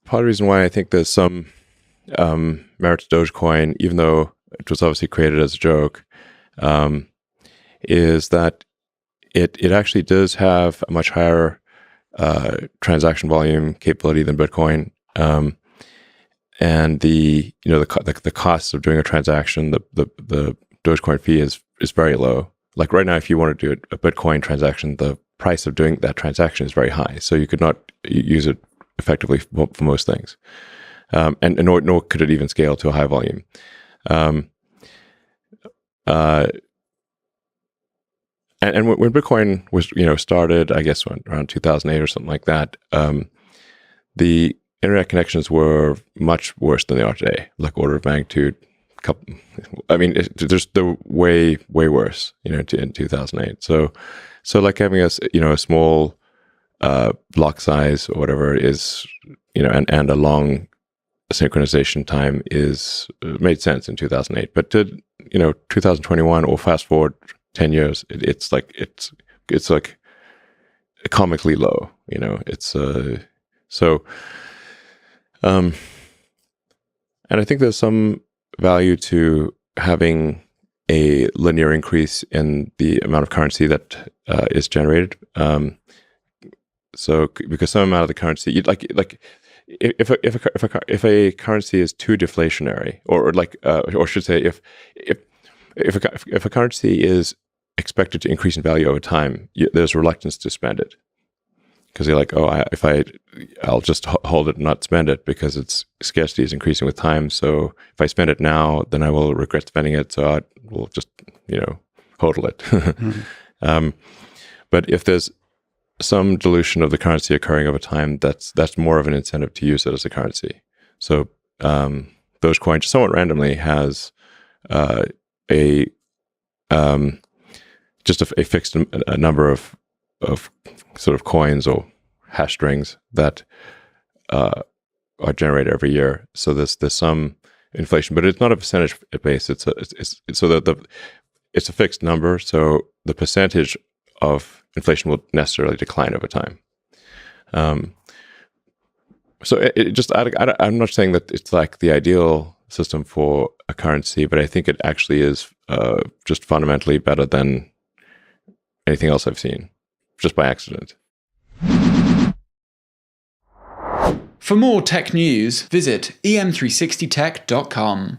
part of the reason why I think there's some merit to Dogecoin, even though it was obviously created as a joke, is that it actually does have a much higher transaction volume capability than Bitcoin, and the cost of doing a transaction, the Dogecoin fee is very low. Like right now, if you want to do a Bitcoin transaction, the price of doing that transaction is very high, so you could not use it effectively for most things, and nor could it even scale to a high volume. And when Bitcoin was started, I guess around 2008 or something like that, the internet connections were much worse than they are today, like order of magnitude. They're way worse, in 2008. So like having a small block size or whatever is, and a long synchronization time made sense in 2008. But to 2021 or fast forward 10 years, it's like comically low. And I think there's some value to having a linear increase in the amount of currency that is generated. So because some amount of the currency, if a currency is too deflationary, or should say, if a currency is expected to increase in value over time, there's reluctance to spend it, because you're like, I'll just hold it and not spend it because its scarcity is increasing with time. So if I spend it now, then I will regret spending it. So I will just hodl it. Mm-hmm. But if there's some dilution of the currency occurring over time, that's more of an incentive to use it as a currency. So Dogecoin, somewhat randomly, has a fixed number of sort of coins or hash strings that are generated every year. So there's some inflation, but it's not a percentage base. It's a fixed number. So the percentage of inflation will necessarily decline over time. So I'm not saying that it's like the ideal system for a currency, but I think it actually is just fundamentally better than anything else I've seen, just by accident. For more tech news, visit em360tech.com.